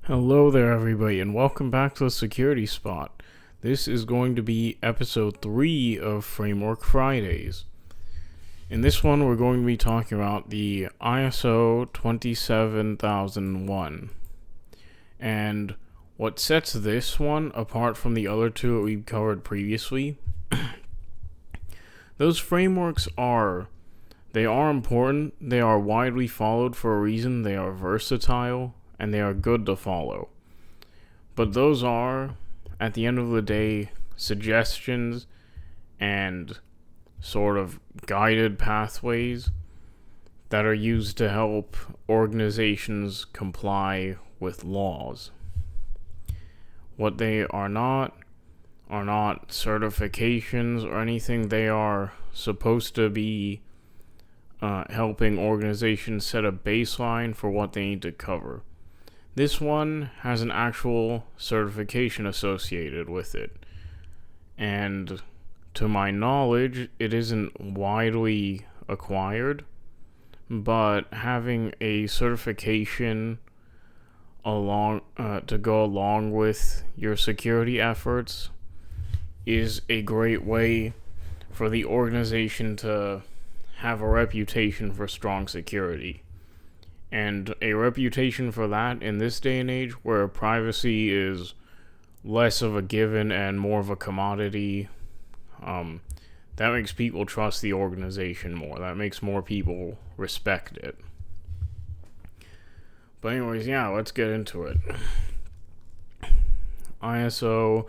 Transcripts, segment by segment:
Hello there, everybody, and welcome back to the Security Spot. This is going to be episode 3 of Framework Fridays. In this one, we're going to be talking about the ISO 27001. And what sets this one apart from the other two that we've covered previously, those frameworks they are important, they are widely followed for a reason, they are versatile, and they are good to follow. But those are, at the end of the day, suggestions and sort of guided pathways that are used to help organizations comply with laws. What they are not certifications or anything. They are supposed to be helping organizations set a baseline for what they need to cover. This one has an actual certification associated with it, and to my knowledge, it isn't widely acquired, but having a certification to go along with your security efforts is a great way for the organization to have a reputation for strong security. And a reputation for that in this day and age, where privacy is less of a given and more of a commodity, that makes people trust the organization more. That makes more people respect it. But anyways, let's get into it. ISO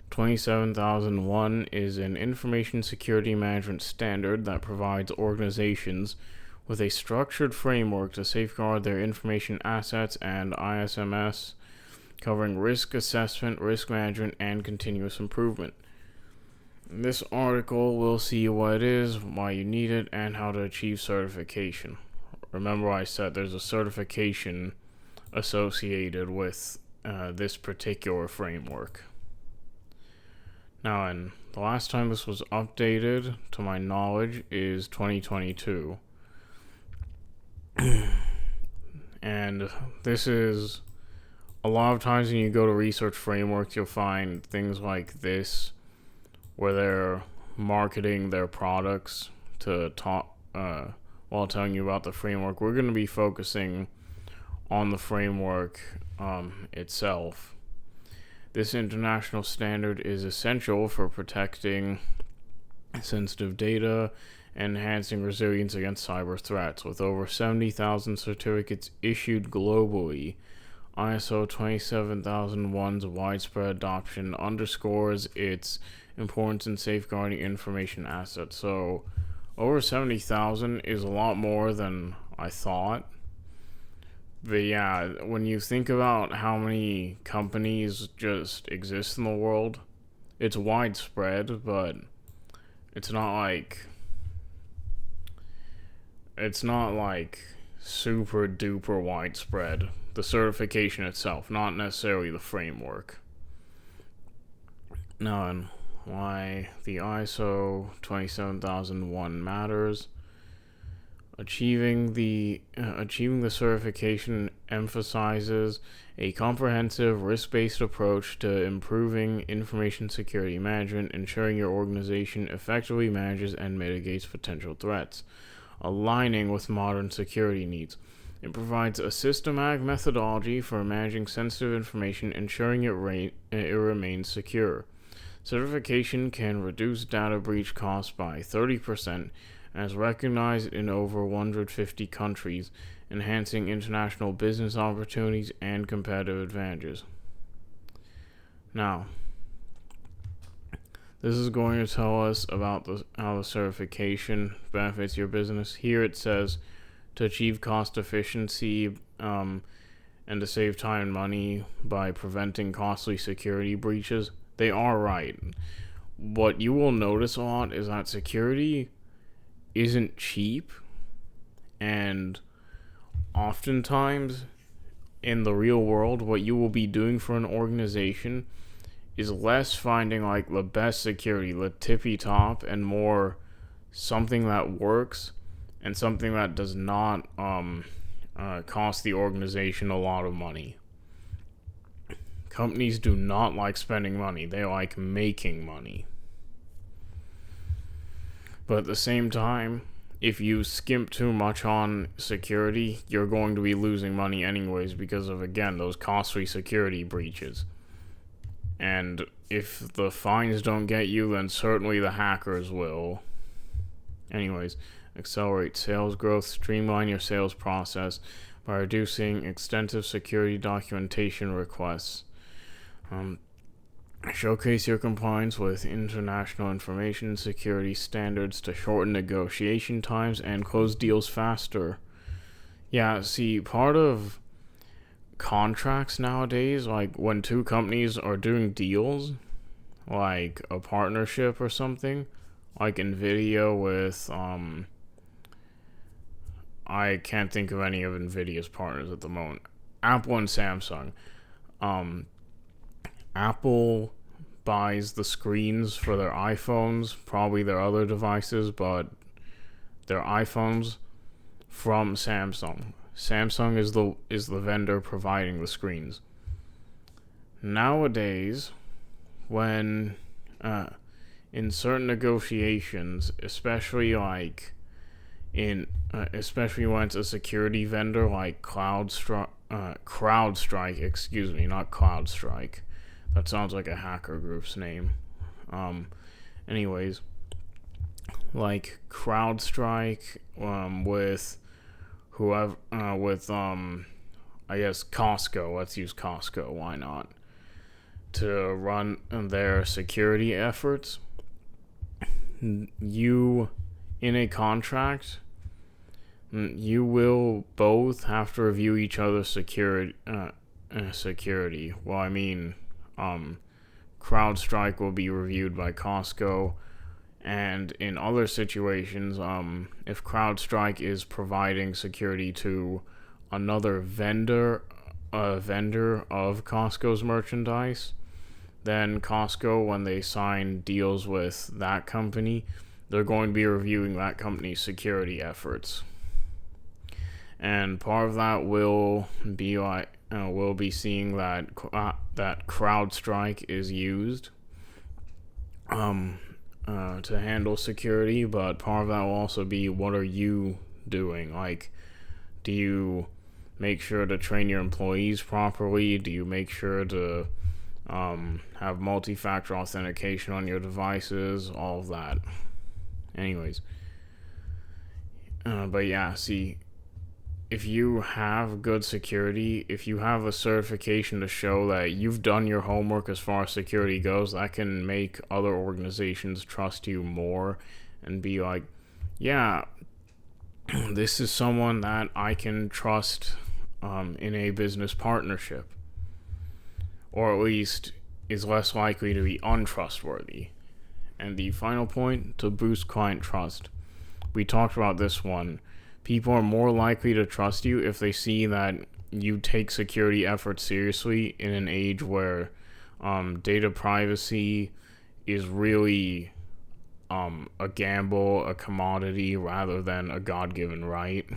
27001 is an information security management standard that provides organizations with a structured framework to safeguard their information assets and ISMS, covering risk assessment, risk management, and continuous improvement. In this article, we'll see what it is, why you need it, and how to achieve certification. Remember I said there's a certification associated with this particular framework. Now, and the last time this was updated, to my knowledge, is 2022. And this is, a lot of times when you go to research frameworks, you'll find things like this where they're marketing their products to talk while telling you about the framework. We're going to be focusing on the framework itself. This international standard is essential for protecting sensitive data and enhancing resilience against cyber threats. With over 70,000 certificates issued globally, ISO 27001's widespread adoption underscores its importance in safeguarding information assets. So, over 70,000 is a lot more than I thought. But when you think about how many companies just exist in the world, it's widespread, but it's not like super duper widespread. The certification itself, not necessarily the framework. Now, and why the ISO 27001 matters. Achieving the certification emphasizes a comprehensive, risk-based approach to improving information security management, ensuring your organization effectively manages and mitigates potential threats, aligning with modern security needs. It provides a systematic methodology for managing sensitive information, ensuring it remains secure. Certification can reduce data breach costs by 30%, as recognized in over 150 countries, enhancing international business opportunities and competitive advantages. Now, this is going to tell us about how the certification benefits your business. Here it says to achieve cost efficiency and to save time and money by preventing costly security breaches. They are right. What you will notice a lot is that security isn't cheap, and oftentimes in the real world, what you will be doing for an organization is less finding like the best security, the tippy top, and more something that works and something that does not cost the organization a lot of money. Companies do not like spending money. They like making money. But at the same time, if you skimp too much on security, you're going to be losing money anyways because of, again, those costly security breaches. And if the fines don't get you, then certainly the hackers will. Anyways, accelerate sales growth, streamline your sales process by reducing extensive security documentation requests. Showcase your compliance with international information security standards to shorten negotiation times and close deals faster. Yeah, see, part of contracts nowadays, like when two companies are doing deals, like a partnership or something, like Nvidia with, I can't think of any of Nvidia's partners at the moment. Apple and Samsung. Apple buys the screens for their iPhones, probably their other devices, but their iPhones from Samsung. Samsung is the vendor providing the screens. Nowadays, when in certain negotiations, especially like especially when it's a security vendor like CrowdStrike, not CloudStrike. That sounds like a hacker group's name. Anyways, like CrowdStrike, with whoever, I guess Costco. Let's use Costco. Why not? To run their security efforts, you, in a contract, you will both have to review each other's security. Well, I mean, CrowdStrike will be reviewed by Costco, and in other situations, if CrowdStrike is providing security to another vendor of Costco's merchandise, then Costco, when they sign deals with that company, they're going to be reviewing that company's security efforts. And part of that will be like, we'll be seeing that that CrowdStrike is used to handle security, but part of that will also be, what are you doing? Like, do you make sure to train your employees properly? Do you make sure to have multi-factor authentication on your devices? All of that. Anyways, but yeah, see, if you have good security, if you have a certification to show that you've done your homework as far as security goes, that can make other organizations trust you more and be like, yeah, this is someone that I can trust in a business partnership, or at least is less likely to be untrustworthy. And the final point, to boost client trust. We talked about this one. People are more likely to trust you if they see that you take security efforts seriously in an age where data privacy is really a gamble, a commodity, rather than a God-given right.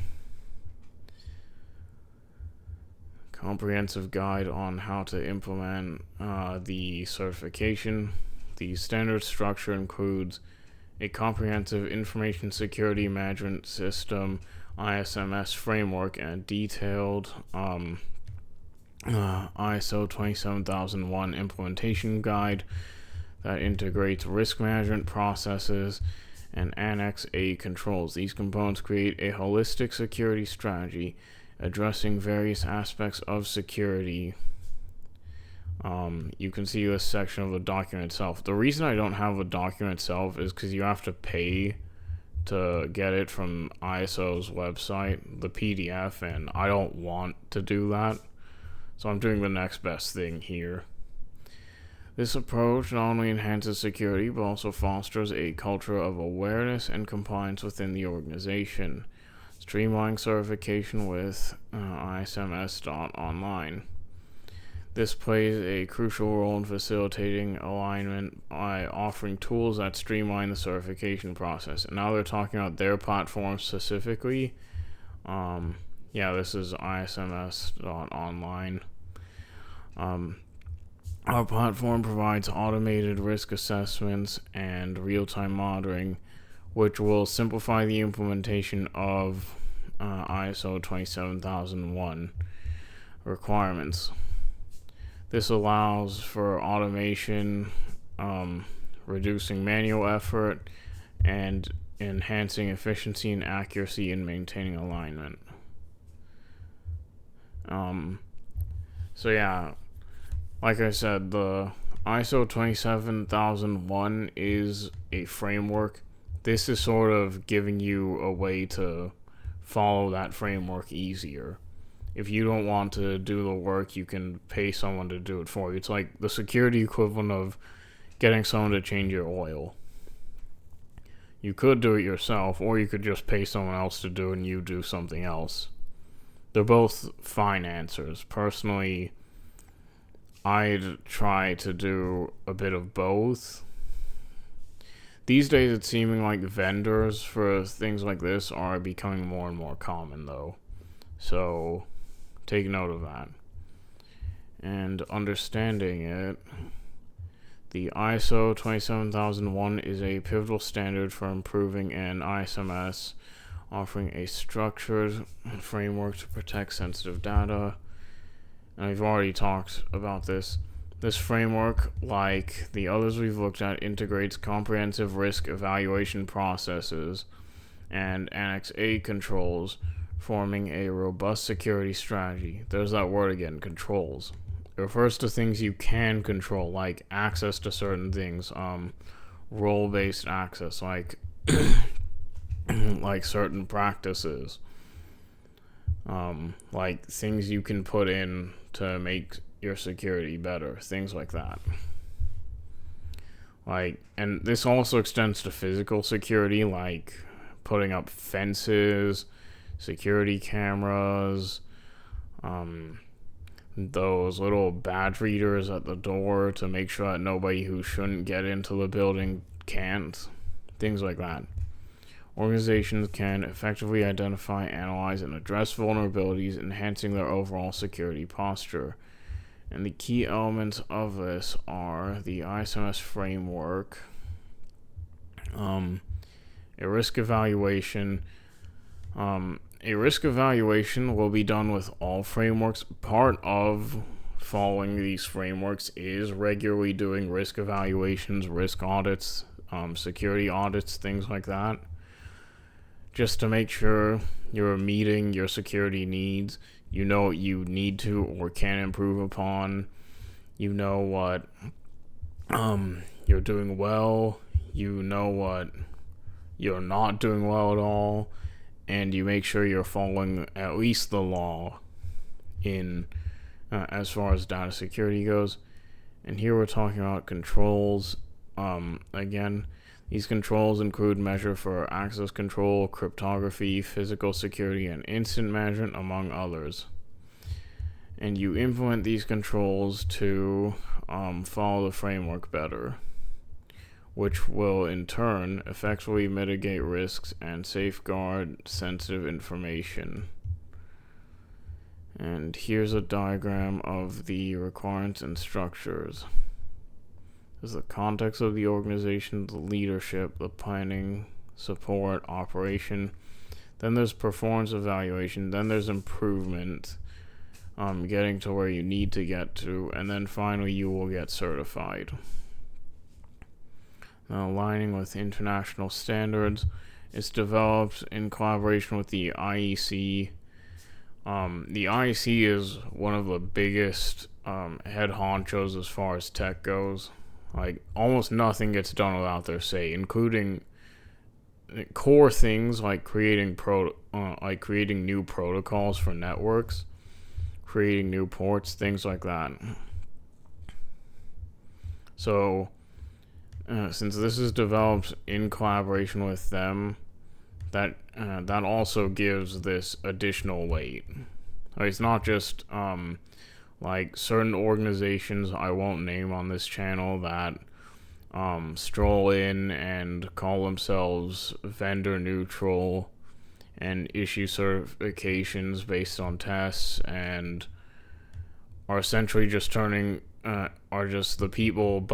Comprehensive guide on how to implement the certification. The standard structure includes a comprehensive information security management system, ISMS framework, and a detailed ISO 27001 implementation guide that integrates risk management processes and Annex A controls. These components create a holistic security strategy addressing various aspects of security. You can see this section of the document itself. The reason I don't have the document itself is because you have to pay to get it from ISO's website, the PDF, and I don't want to do that. So I'm doing the next best thing here. This approach not only enhances security, but also fosters a culture of awareness and compliance within the organization. Streamlining certification with ISMS.online. This plays a crucial role in facilitating alignment by offering tools that streamline the certification process. And now they're talking about their platform specifically. This is ISMS.online. Our platform provides automated risk assessments and real-time monitoring, which will simplify the implementation of ISO 27001 requirements. This allows for automation, reducing manual effort, and enhancing efficiency and accuracy in maintaining alignment. So yeah, like I said, the ISO 27001 is a framework. This is sort of giving you a way to follow that framework easier. If you don't want to do the work, you can pay someone to do it for you. It's like the security equivalent of getting someone to change your oil. You could do it yourself, or you could just pay someone else to do it and you do something else. They're both fine answers. Personally, I'd try to do a bit of both. These days, it's seeming like vendors for things like this are becoming more and more common, though. So, take note of that. And understanding it, the ISO 27001 is a pivotal standard for improving an ISMS, offering a structured framework to protect sensitive data. And we've already talked about this. This framework, like the others we've looked at, integrates comprehensive risk evaluation processes and Annex A controls, forming a robust security strategy. There's that word again, controls. It refers to things you can control, like access to certain things, role-based access, like like certain practices, like things you can put in to make your security better, things like that. And this also extends to physical security, like putting up fences, security cameras, those little badge readers at the door to make sure that nobody who shouldn't get into the building can't, things like that. Organizations can effectively identify, analyze, and address vulnerabilities, enhancing their overall security posture. And the key elements of this are the ISMS framework, a risk evaluation. A risk evaluation will be done with all frameworks. Part of following these frameworks is regularly doing risk evaluations, risk audits, security audits, things like that, just to make sure you're meeting your security needs. You know what you need to or can improve upon. You know what you're doing well. You know what you're not doing well at all. And you make sure you're following at least the law in as far as data security goes. And here we're talking about controls. Again, these controls include measure for access control, cryptography, physical security, and incident management, among others. And you implement these controls to follow the framework better, which will in turn effectively mitigate risks and safeguard sensitive information. And here's a diagram of the requirements and structures. There's the context of the organization, the leadership, the planning, support, operation. Then there's performance evaluation. Then there's improvement, getting to where you need to get to. And then finally you will get certified. Now, aligning with international standards, it's developed in collaboration with the IEC. The IEC is one of the biggest head honchos as far as tech goes. Like, almost nothing gets done without their say, including core things like creating new protocols for networks, creating new ports, things like that. So, since this is developed in collaboration with them, that also gives this additional weight. Like, it's not just like certain organizations I won't name on this channel that stroll in and call themselves vendor neutral and issue certifications based on tests and are essentially just turning are just the people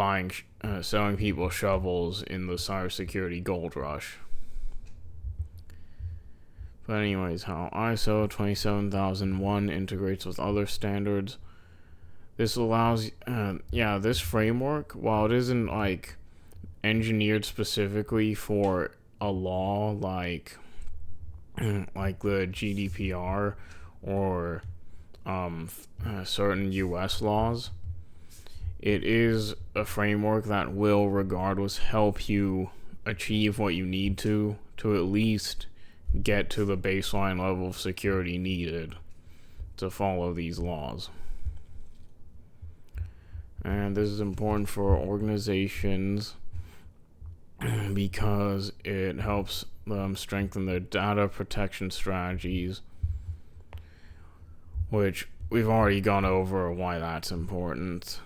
selling people shovels in the cybersecurity gold rush. But anyways, how ISO 27001 integrates with other standards. This allows, this framework, while it isn't like engineered specifically for a law like the GDPR or certain U.S. laws, it is a framework that will, regardless, help you achieve what you need to at least get to the baseline level of security needed to follow these laws. And this is important for organizations because it helps them strengthen their data protection strategies, which we've already gone over why that's important.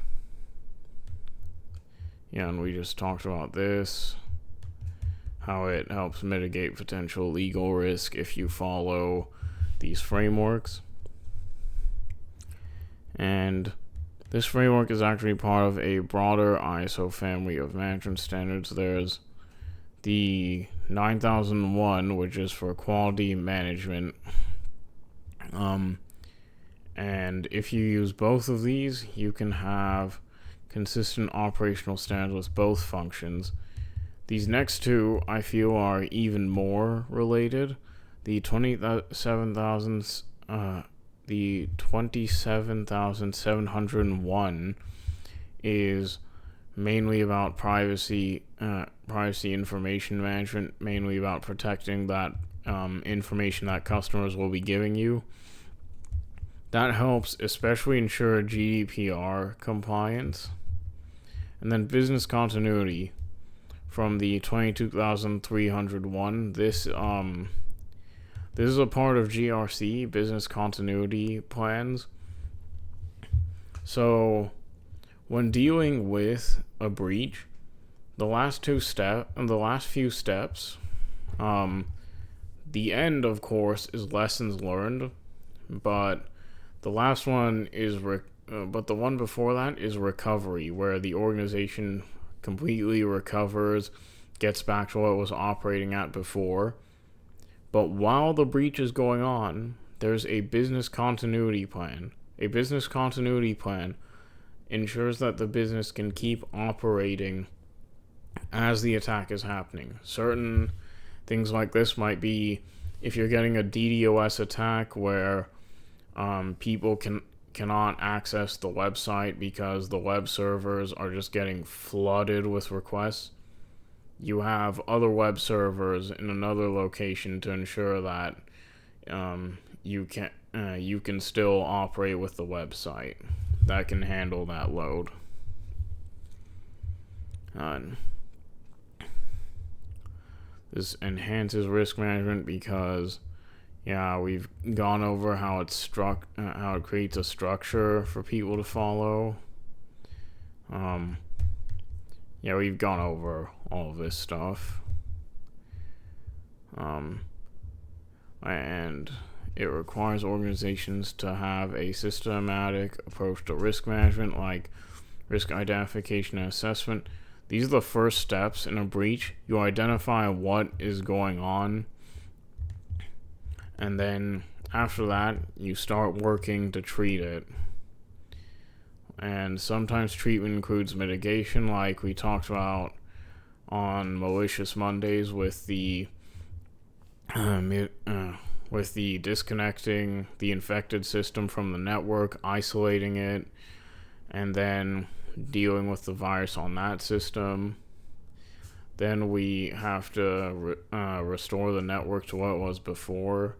Yeah, and we just talked about this, how it helps mitigate potential legal risk if you follow these frameworks. And this framework is actually part of a broader ISO family of management standards. There's the 9001, which is for quality management. And if you use both of these, you can have consistent operational standards with both functions. These next two, I feel, are even more related. The 27701 is mainly about privacy information management, mainly about protecting that information that customers will be giving you. That helps especially ensure GDPR compliance. And then business continuity from the 22301. This is a part of GRC, business continuity plans. So when dealing with a breach, the last few steps, the end, of course, is lessons learned, but the last one is but the one before that is recovery, where the organization completely recovers, gets back to what it was operating at before. But while the breach is going on, there's a business continuity plan. A business continuity plan ensures that the business can keep operating as the attack is happening. Certain things like this might be if you're getting a DDoS attack where people cannot access the website because the web servers are just getting flooded with requests. You have other web servers in another location to ensure that you can still operate with the website that can handle that load. This enhances risk management because we've gone over how it creates a structure for people to follow. We've gone over all of this stuff. And it requires organizations to have a systematic approach to risk management, like risk identification and assessment. These are the first steps in a breach. You identify what is going on, and then after that, you start working to treat it. And sometimes treatment includes mitigation, like we talked about on Malicious Mondays with the disconnecting the infected system from the network, isolating it, and then dealing with the virus on that system. Then we have to restore the network to what it was before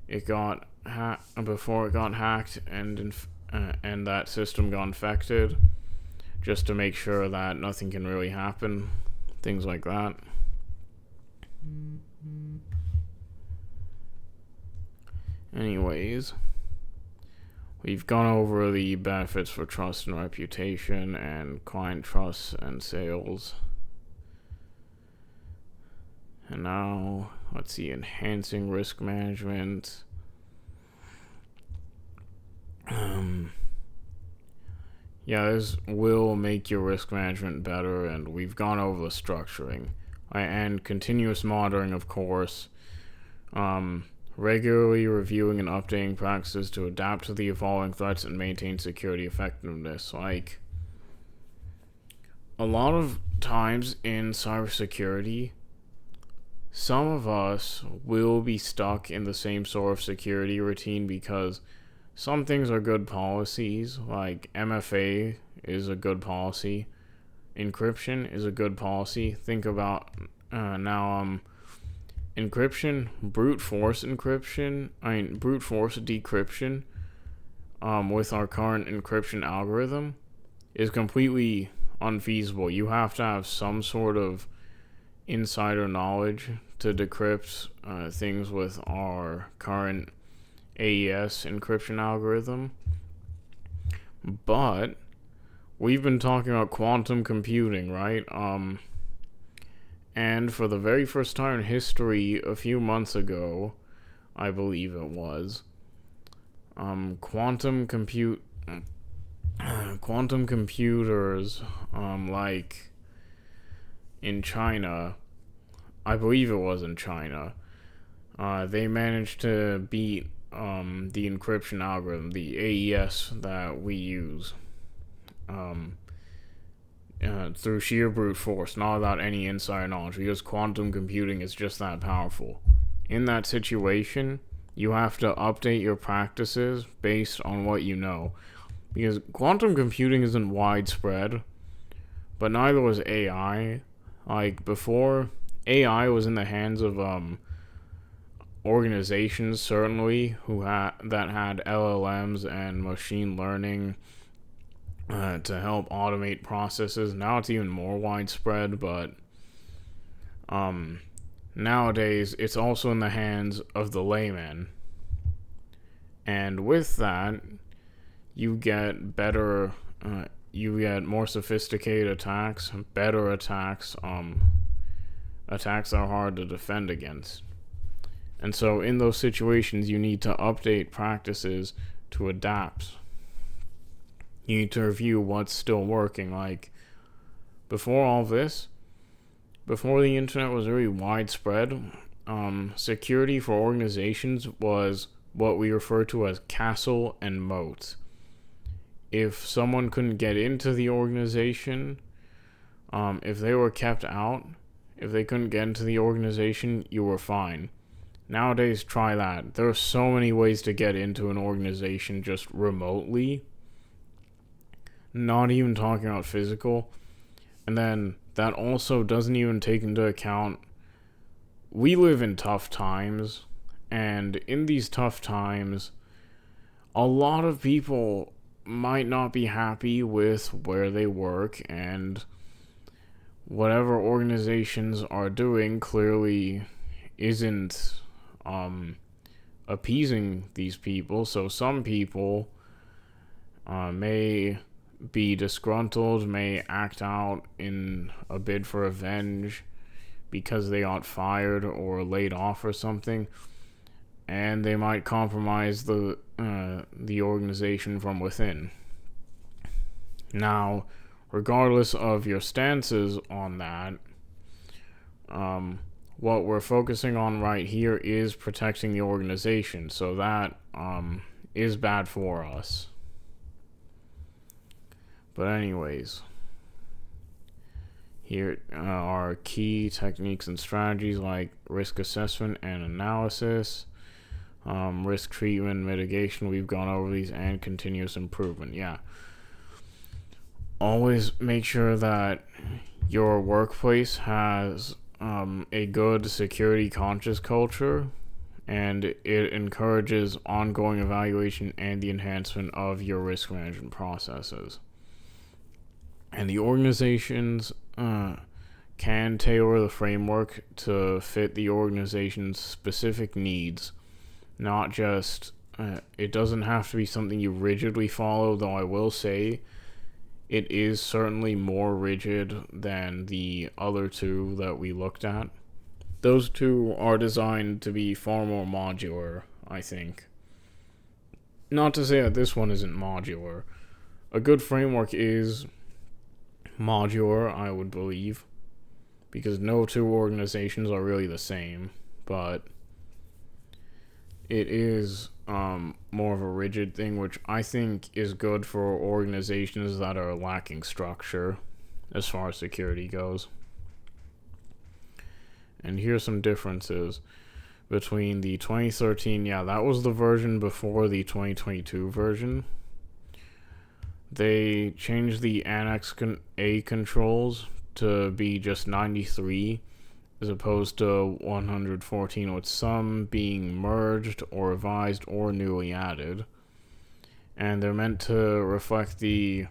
it got hacked and that system got infected, just to make sure that nothing can really happen, things like that. Anyways, we've gone over the benefits for trust and reputation and client trust and sales. And now, let's see, enhancing risk management. Yeah, this will make your risk management better, and we've gone over the structuring. And continuous monitoring, of course. Um, Regularly reviewing and updating practices to adapt to the evolving threats and maintain security effectiveness. Like, a lot of times in cybersecurity, some of us will be stuck in the same sort of security routine because some things are good policies, like MFA is a good policy, encryption is a good policy. Think about now encryption, brute force decryption, with our current encryption algorithm is completely unfeasible. You have to have some sort of insider knowledge to decrypt things with our current AES encryption algorithm. But we've been talking about quantum computing, right? And for the very first time in history, a few months ago, I believe it was, quantum computers, like in China, I believe it was in China, they managed to beat the encryption algorithm, the AES that we use, through sheer brute force, not without any insider knowledge, because quantum computing is just that powerful. In that situation, you have to update your practices based on what you know, because quantum computing isn't widespread, but neither was AI. Like, before, AI was in the hands of organizations, certainly, that had LLMs and machine learning to help automate processes. Now it's even more widespread, but nowadays it's also in the hands of the layman. And with that, you get you get more sophisticated attacks, better attacks, attacks that are hard to defend against. And so in those situations, you need to update practices to adapt. You need to review what's still working. Like, before all this, before the internet was very widespread, security for organizations was what we refer to as castle and moat. If someone couldn't get into the organization, if they were kept out, if they couldn't get into the organization, you were fine. Nowadays, try that. There are so many ways to get into an organization just remotely. Not even talking about physical. And then that also doesn't even take into account, we live in tough times, and in these tough times, a lot of people might not be happy with where they work, and whatever organizations are doing clearly isn't appeasing these people. So some people may be disgruntled, may act out in a bid for revenge because they got fired or laid off or something, and they might compromise the organization from within. Now, regardless of your stances on that, what we're focusing on right here is protecting the organization, so that is bad for us. But anyways, here are key techniques and strategies like risk assessment and analysis, risk treatment, mitigation, we've gone over these, and continuous improvement. Yeah. Always make sure that your workplace has a good security conscious culture, and it encourages ongoing evaluation and the enhancement of your risk management processes. And the organizations can tailor the framework to fit the organization's specific needs, not just, it doesn't have to be something you rigidly follow, though I will say it is certainly more rigid than the other two that we looked at. Those two are designed to be far more modular, I think. Not to say that this one isn't modular. a good framework is modular, I would believe, because no two organizations are really the same, but it is more of a rigid thing, which I think is good for organizations that are lacking structure as far as security goes. And here's some differences between the 2013, that was the version before the 2022 version. They changed the Annex A controls to be just 93 as opposed to 114, with some being merged or revised or newly added. And they're meant to reflect the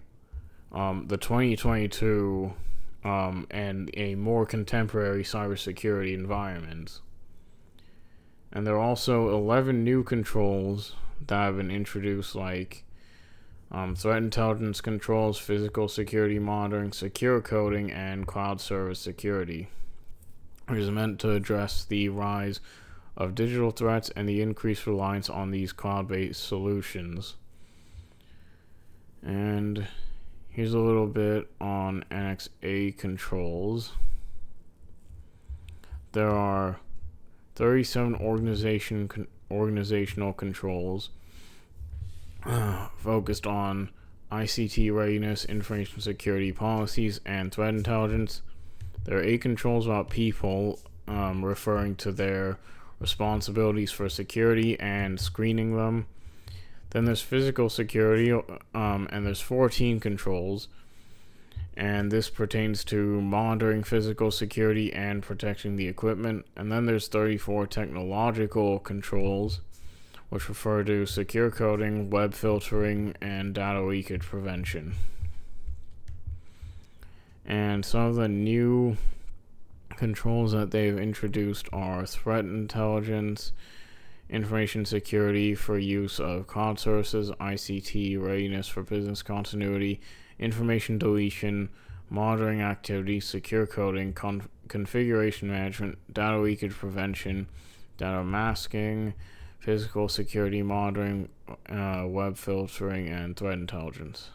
2022 and a more contemporary cybersecurity environment. And there are also 11 new controls that have been introduced, like threat intelligence controls, physical security monitoring, secure coding, and cloud service security, which is meant to address the rise of digital threats and the increased reliance on these cloud-based solutions. And here's a little bit on Annex A controls. There are 37 organizational controls focused on ICT readiness, information security policies, and threat intelligence. There are 8 controls about people, referring to their responsibilities for security and screening them. Then there's physical security, and there's 14 controls, and this pertains to monitoring physical security and protecting the equipment. And then there's 34 technological controls, which refer to secure coding, web filtering, and data leakage prevention. And some of the new controls that they've introduced are threat intelligence, information security for use of cloud services, ICT readiness for business continuity, information deletion, monitoring activities, secure coding, configuration management, data leakage prevention, data masking, physical security monitoring, web filtering, and threat intelligence.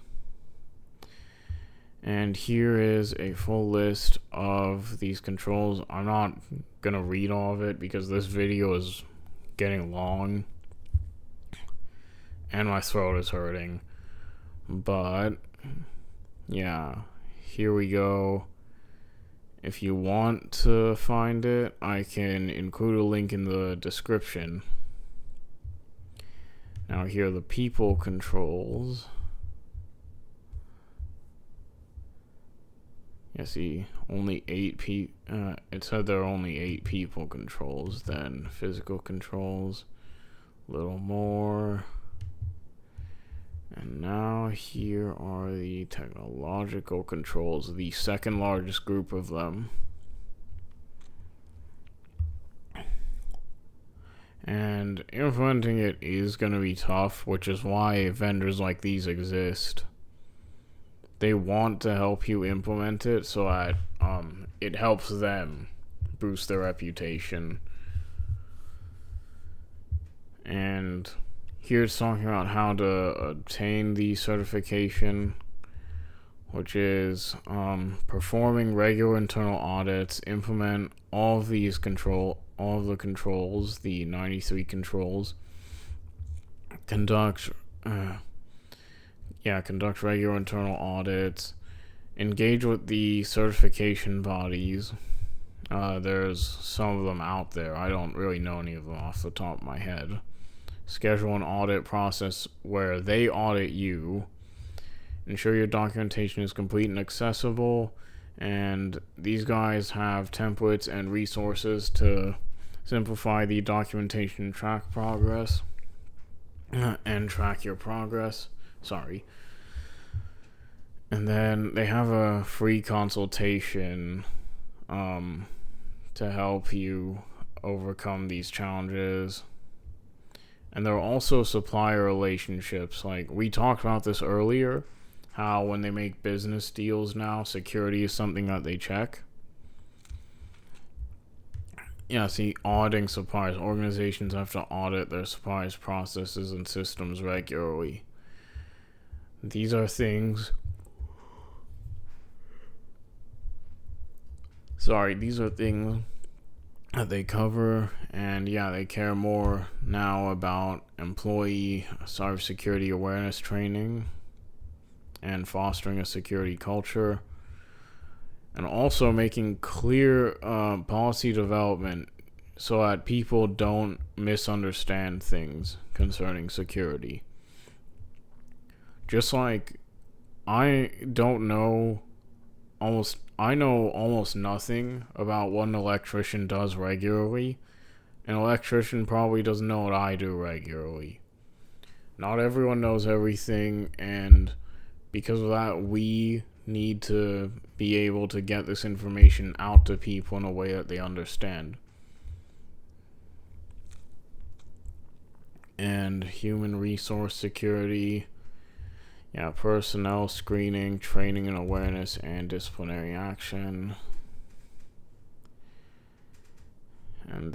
And here is a full list of these controls. I'm not going to read all of it because this video is getting long and my throat is hurting. But yeah, here we go. If you want to find it, I can include a link in the description. Now here are the people controls. Yeah, see, only 8 it said there are only 8 people controls, then physical controls, a little more. And now here are the technological controls, the second largest group of them. And implementing it is going to be tough, which is why vendors like these exist. They want to help you implement it so that it helps them boost their reputation. And here's talking about how to obtain the certification, which is performing regular internal audits, implement all of the controls, the 93 controls, conduct regular internal audits, engage with the certification bodies. There's some of them out there. I don't really know any of them off the top of my head. Schedule an audit process where they audit you. Ensure your documentation is complete and accessible. And these guys have templates and resources to simplify the documentation and track progress. And track your progress. And then they have a free consultation to help you overcome these challenges. And there are also supplier relationships. Like we talked about this earlier, how when they make business deals now, security is something that they check. Yeah, see, auditing suppliers. Organizations have to audit their suppliers' processes and systems regularly. these are things. These are things that they cover, and yeah, they care more now about employee cybersecurity awareness training and fostering a security culture, and also making clear policy development so that people don't misunderstand things concerning security. Just like I know almost nothing about what an electrician does regularly. An electrician probably doesn't know what I do regularly. Not everyone knows everything, and because of that, we need to be able to get this information out to people in a way that they understand. And human resource security, personnel screening, training and awareness, and disciplinary action. And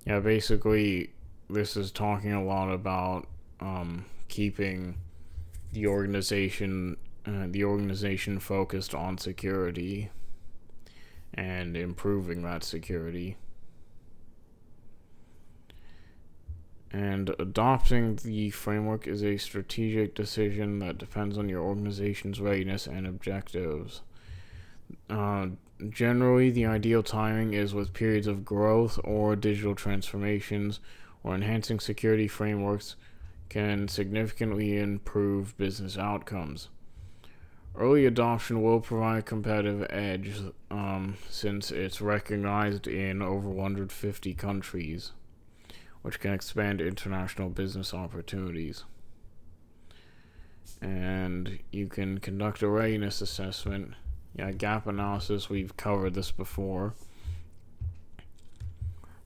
basically, this is talking a lot about keeping the organization focused on security and improving that security. And adopting the framework is a strategic decision that depends on your organization's readiness and objectives. Generally, the ideal timing is with periods of growth or digital transformations, or enhancing security frameworks can significantly improve business outcomes. Early adoption will provide a competitive edge since it's recognized in over 150 countries, which can expand international business opportunities. And you can conduct a readiness assessment. Gap analysis, we've covered this before.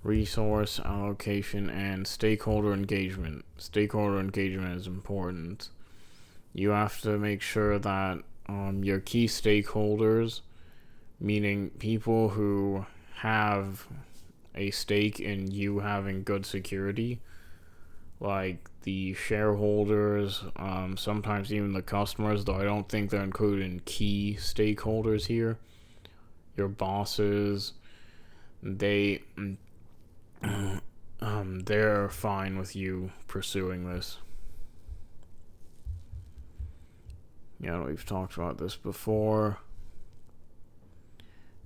Resource allocation and stakeholder engagement. Stakeholder engagement is important. You have to make sure that your key stakeholders, meaning people who have a stake in you having good security, like the shareholders, sometimes even the customers, though I don't think they're included in key stakeholders here. Your bosses, they're fine with you pursuing this. We've talked about this before.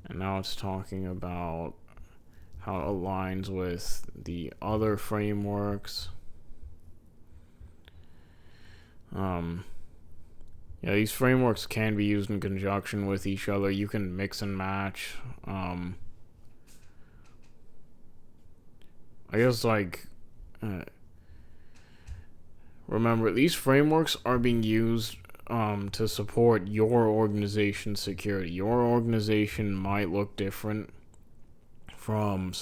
And now it's talking about how it aligns with the other frameworks. These frameworks can be used in conjunction with each other. You can mix and match. I guess, remember, these frameworks are being used to support your organization's security. Your organization might look different from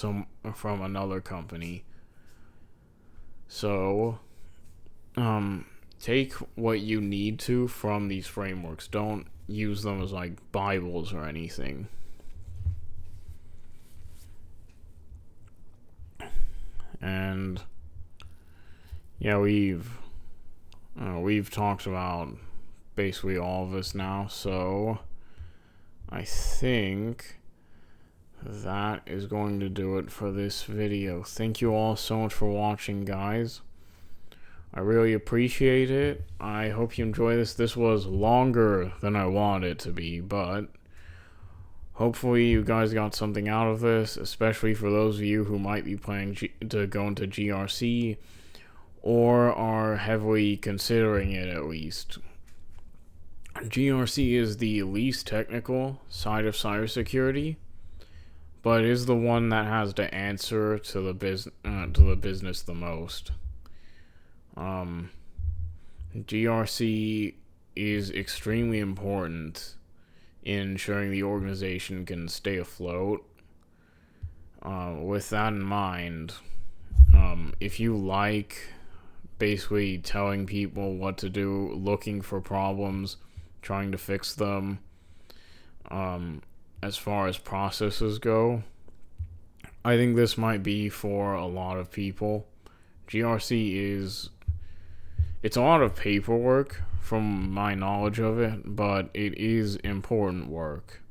another company. So, take what you need to from these frameworks. Don't use them as Bibles or anything. And we've talked about basically all of this now, so I think that is going to do it for this video. Thank you all so much for watching, guys. I really appreciate it. I hope you enjoy this. This was longer than I wanted it to be, but hopefully you guys got something out of this, especially for those of you who might be planning to go into GRC or are heavily considering it at least. GRC is the least technical side of cybersecurity, but it is the one that has to answer to the business the most. GRC is extremely important in ensuring the organization can stay afloat. With that in mind, if you like basically telling people what to do, looking for problems, trying to fix them, as far as processes go, I think this might be for a lot of people. GRC It's a lot of paperwork from my knowledge of it, but it is important work.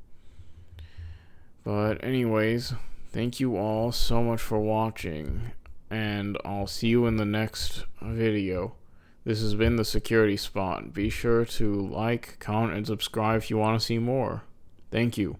But anyways, thank you all so much for watching, and I'll see you in the next video. This has been the Security Spot. Be sure to like, comment, and subscribe if you want to see more. Thank you.